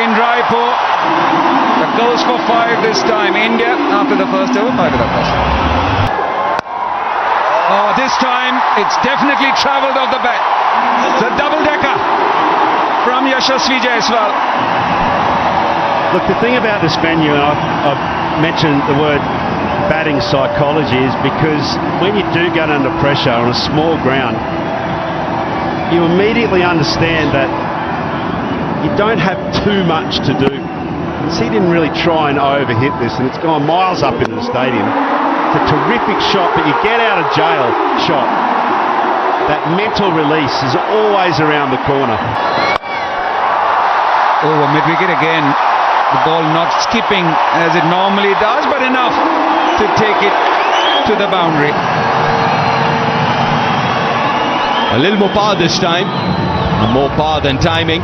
in Raipur. The goals for 5 this time. India, after the first over, 5 of the Oh, this time it's definitely travelled off the bat. The double-decker from Yashasvi Jaiswal. Look, the thing about this venue, and I've mentioned the word batting psychology, is because when you do get under pressure on a small ground, you immediately understand that you don't have too much to do. He didn't really try and overhit this, and it's gone miles up into the stadium. It's a terrific shot, but you get out of jail shot. That mental release is always around the corner. Over mid-wicket again. The ball not skipping as it normally does, but enough to take it to the boundary. A little more power this time, more power than timing.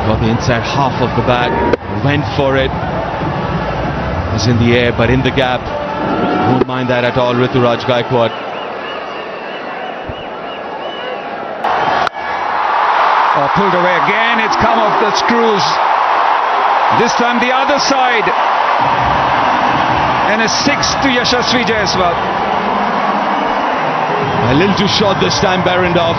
Got the inside half of the bat, went for it. It was in the air, but in the gap. Won't mind that at all, Rituraj Gaikwad. Oh, pulled away again. It's come off the screws. This time the other side. And a 6 to Yashasvi Jaiswal. A little too short this time, Behrendorff.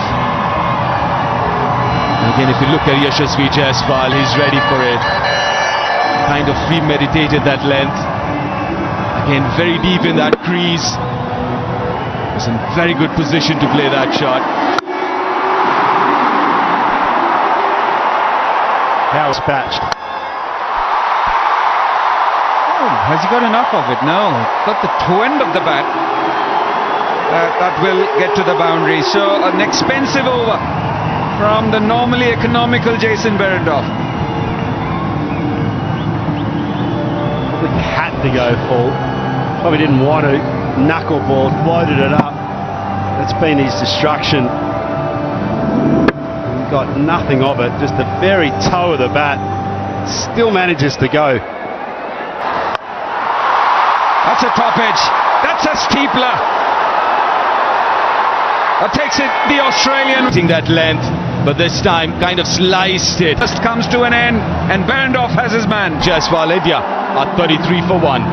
Again, if you look at Yashasvi Jaiswal, he's ready for it. Kind of premeditated that length. Again, very deep in that crease. Was in very good position to play that shot. How dispatched. Oh, has he got enough of it? No. Got the toe end of the bat. That will get to the boundary. So an expensive over from the normally economical Jason Behrendorff. Probably had to go full. Probably didn't want to. Knuckleball, loaded it up. That's been his destruction. Got nothing of it, just the very toe of the bat. Still manages to go. That's a top edge. That's a steepler. That takes it the Australian. That length, but this time kind of sliced it. Just comes to an end, and Behrendorff has his man. Jaiswal India at 33 for 1.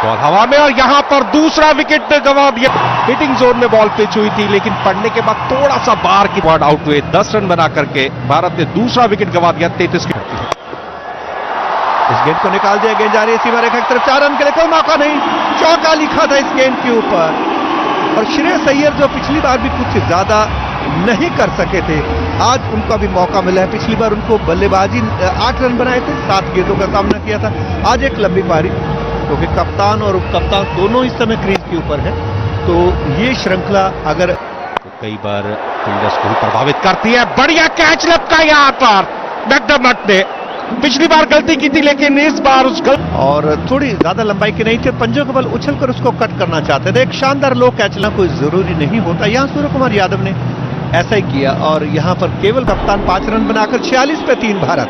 Ball हवा में और यहां पर दूसरा wicket पे गवा दिया। Hitting zone में बॉल पिच हुई थी, लेकिन पड़ने के बाद थोड़ा सा बाहर की बॉल आउट हुए। 10 रन बना करके भारत ने दूसरा विकेट गवा दिया। 33 इस गेंद को निकाल दिया, गेंद जा रही है सीमा रेखा की तरफ। 4 रन के लिए कोई मौका नहीं, चौका लिखा था इस गेंद के ऊपर। और श्रेयस अय्यर जो पिछली बार भी कुछ ज्यादा नहीं कर सके थे, आज उनका भी मौका मिला है। पिछली बार उनको बल्लेबाजी 8 रन बनाए थे, 7 गेंदों का सामना किया था। आज एक लंबी पारी, क्योंकि कप्तान और उप कप्तान दोनों इस समय क्रीज के ऊपर है, तो ये श्रृंखला अगर तो कई बार फील्डर्स को भी प्रभावित करती है। बढ़िया कैच लपका यहाँ पर मैकडर्मट ने। पिछली बार गलती की थी, लेकिन इस बार उस और थोड़ी ज्यादा लंबाई की नहीं थी। पंजों के बल उछलकर उसको कट करना चाहते थे। एक शानदार लो कैच लेना कोई जरूरी नहीं होता। यहाँ सूर्य कुमार यादव ने ऐसा ही किया, और यहाँ पर केवल कप्तान 5 रन बनाकर 46 पे 3 भारत।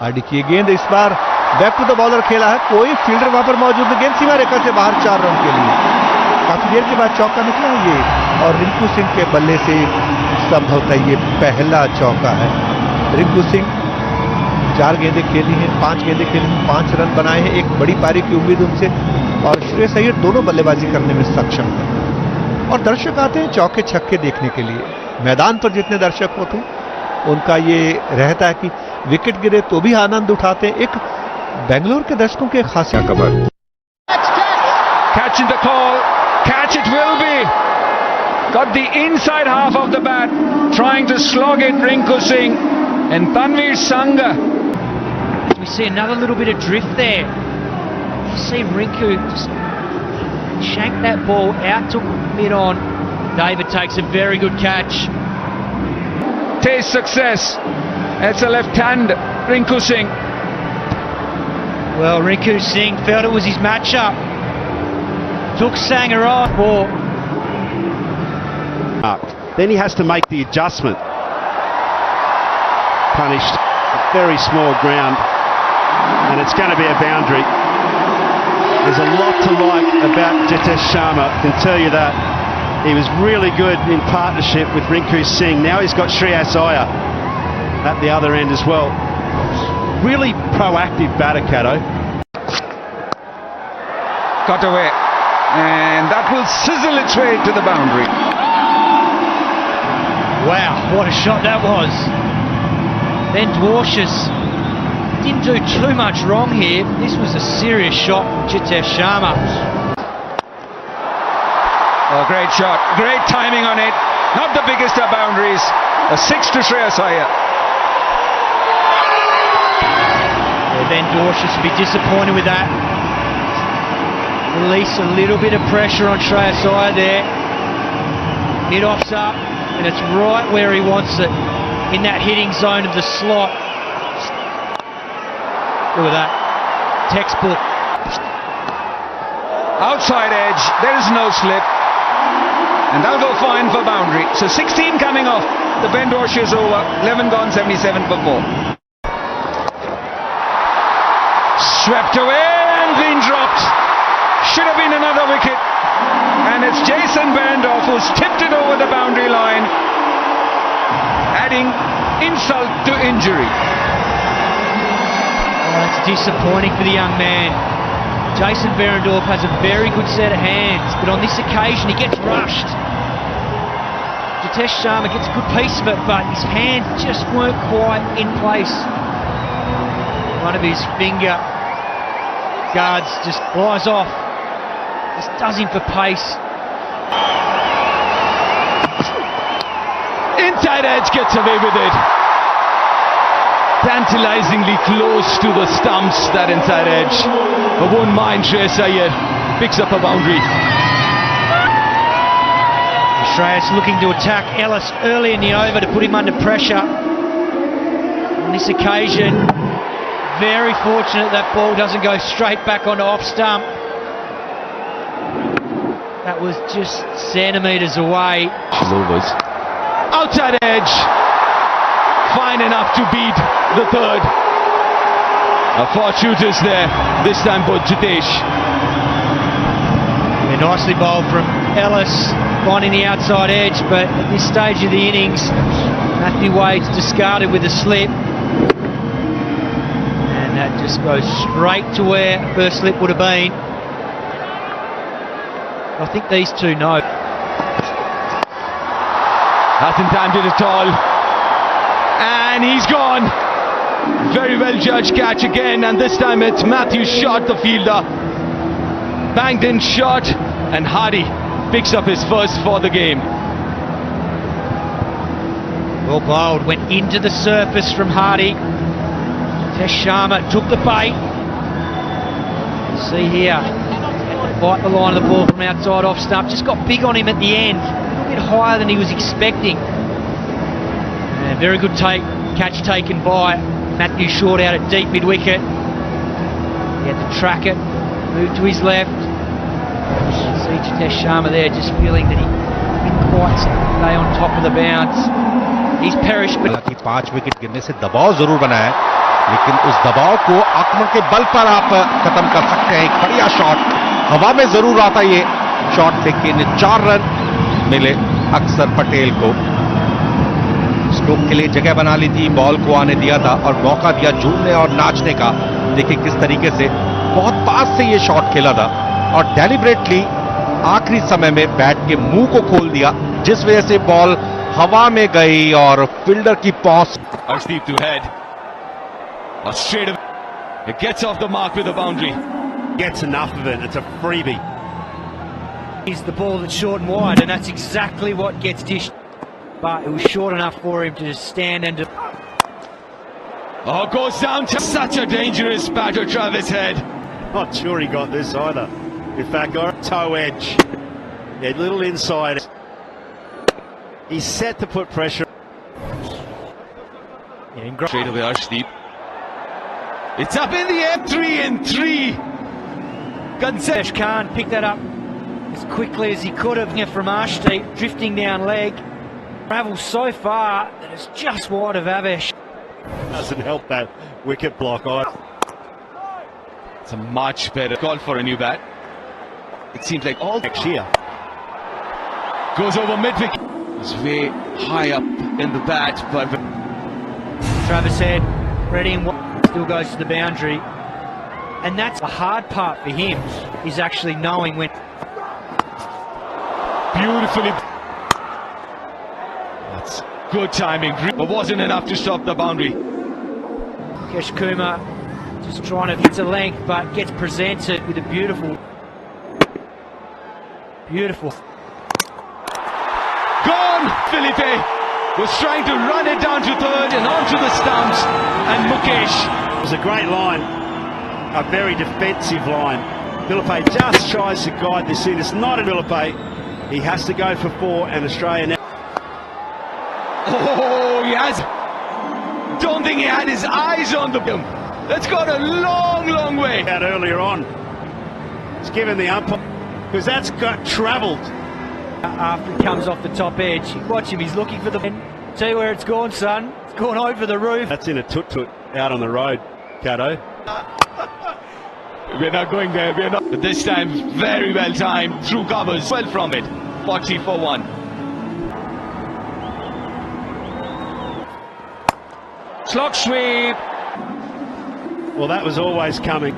आडी की गेंद इस बार बैक टू द बॉलर खेला है, कोई फील्डर वहां पर मौजूद है। गेंद सीमा रेखा से बाहर 4 रन के लिए। काफी देर के बाद चौका निकला ये, और रिंकू सिंह के बल्ले से संभवतः ये पहला चौका है। रिंकू सिंह 4 गेंदें खेली हैं, 5 गेंदें खेली हैं, 5 रन बनाए हैं। एक बड़ी पारी की उम्मीद उनसे, और श्रेयस अय्यर दोनों बल्लेबाजी करने में सक्षम है। और दर्शक आते हैं चौके छक्के देखने के लिए। मैदान पर जितने दर्शक होते हैं उनका ये रहता है कि विकेट गिरे तो भी आनंद उठाते हैं। एक बेंगलोर के दर्शकों के खासियत खबर। Catch in the call. Catch it will be. Got the inside half of the bat, trying to slog it. Rinku Singh and Tanveer Sangha. We see another little bit of drift there. You see Rinku just shank that ball out to mid-on. David takes a very good catch. Taste success. It's a left hand, Rinku Singh. Well, Rinku Singh felt it was his matchup. Took Sanger off. Then he has to make the adjustment. Punished. A very small ground. And it's going to be a boundary. There's a lot to like about Jitesh Sharma, I can tell you that. He was really good in partnership with Rinku Singh. Now he's got Shreyas Iyer at the other end as well. Really proactive batter, Caddo. Cut away. And that will sizzle its way to the boundary. Wow, what a shot that was. Ben Dwarshuis didn't do too much wrong here. This was a serious shot from Jitesh Sharma. Oh, great shot. Great timing on it. Not the biggest of boundaries. A 6 to Shreyas Iyer. Yeah, Ben Dwarshuis will be disappointed with that. Release a little bit of pressure on Shreyas Iyer there. Mid-off's up, and it's right where he wants it, in that hitting zone of the slot. Look at that. Textbook. Outside edge. There is no slip. And that'll go fine for boundary. So 16 coming off the Ben Dwarshuis over. 11 gone, 77 for 4. Swept away and been dropped. Should have been another wicket. And it's Jason Behrendorff who's tipped it over the boundary line, adding insult to injury. Oh, that's disappointing for the young man. Jason Behrendorff has a very good set of hands, but on this occasion he gets rushed. Jitesh Sharma gets a good piece of it, but his hands just weren't quite in place. One of his finger guards just flies off. Just does him for pace. Inside edge gets away with it. Tantalizingly close to the stumps, that inside edge. But won't mind Shreyas Iyer. Picks up a boundary. Shreyas looking to attack Ellis early in the over to put him under pressure. On this occasion, very fortunate that ball doesn't go straight back onto off stump. That was just centimetres away. Overs. Outside edge. Fine enough to beat the third. 4 shooters there. This time for Jitesh. Yeah, nicely bowled from Ellis, finding the outside edge, but at this stage of the innings, Matthew Wade's discarded with a slip. And that just goes straight to where first slip would have been. I think these two know. Hasn't timed it at all. And he's gone. Very well judged catch again, and this time it's Matthew Short, the fielder. Banged in shot, and Hardy picks up his first for the game. Well bowled, went into the surface from Hardy. Jitesh Sharma took the bait. See here, bite the line of the ball from outside off stump. Just got big on him at the end, a little bit higher than he was expecting. And very good catch taken by Matthew Short out at deep mid-wicket. He had to track it, move to his left. See Jitesh Sharma there just feeling that he didn't quite stay on top of the bounce. He's perished. हालांकि 5 wicket गिरने से दबाव जरूर बना है, लेकिन उस दबाव को आक्रमण के बल पर आप खत्म कर सकते हैं. एक बढ़िया शॉट हवा में जरूर आता ये शॉट, लेकिन 4 रन मिले अक्सर पटेल को. स्टोक के लिए जगह बना ली थी, बॉल को आने दिया था और मौका दिया झूमने और नाचने का. देखिए किस तरीके से बहुत पास से ये शॉट खेला था और डेलिबरेटली आखिरी समय में बैट के मुंह को खोल दिया, जिस वजह से बॉल हवा में गई और फील्डर की पहुंच. Arshdeep to head. Straight away. It gets off the mark with a boundary. Gets enough of it. It's a freebie. Is the ball that's short and wide, and that's exactly what gets dished. But it was short enough for him to just stand and... Oh, goes down to such a dangerous batter, Travis Head. Not sure he got this either. In fact, got a toe edge. Yeah, little inside. He's set to put pressure. Yeah, Straight away, Arshdeep. It's up in the air, 3 and 3. Jitesh Khan picked that up as quickly as he could have from Arshdeep, drifting down leg. Travels so far that it's just wide of Avesh. Doesn't help that wicket block either. It's a much better call for a new bat. It seems like all next year. Goes over mid-wicket. It's way high up in the bat, but Travis Head, ready and still goes to the boundary. And that's the hard part for him, is actually knowing when. beautifully. That's good timing, but wasn't enough to stop the boundary. Kesh Kumar just trying to hit a length, but gets presented with a beautiful. Gone! Felipe was trying to run it down to third and onto the stumps, and Mukesh. It was a great line, a very defensive line. Felipe just tries to guide this in. It's not a Felipe. He has to go for 4, and Australia now. Oh, he has. Don't think he had his eyes on the film. That's gone a long, long way. Out earlier on. It's given the umpire, because that's got travelled. After he comes off the top edge, you watch him, he's looking for the. Tell you where it's gone, son. It's gone over the roof. That's in a tut-tut out on the road, Cato. We're not going there, we're not. But this time, very well timed, through covers, well from it. 40 for 1. Slog sweep. Well, that was always coming.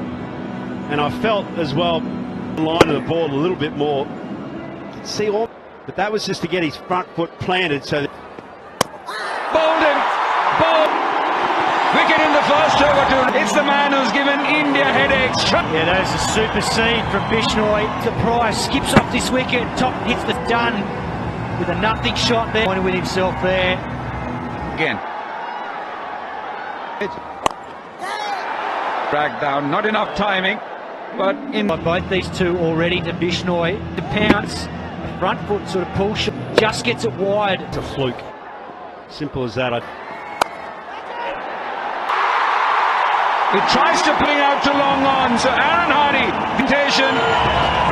And I felt as well the line of the ball a little bit more. Could see all, but that was just to get his front foot planted so that. Bowled him. Bowled. Wicket in the first over. It's the man who's given India headaches. Yeah, there's a supersede from Bishnoi. The Price skips off this wicket. Top hits the dun with a nothing shot there. Pointed with himself there. Again. Dragged down. Not enough timing. But in Both these two already to Bishnoi. The pounce. The front foot sort of pull shot. Just gets it wide. It's a fluke. Simple as that. He tries to bring out to long on. So Aaron Hardy, invitation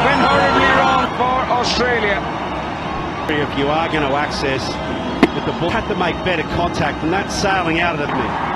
went horribly wrong for Australia. If you are going to access, but the ball had to make better contact, and that's sailing out of the net.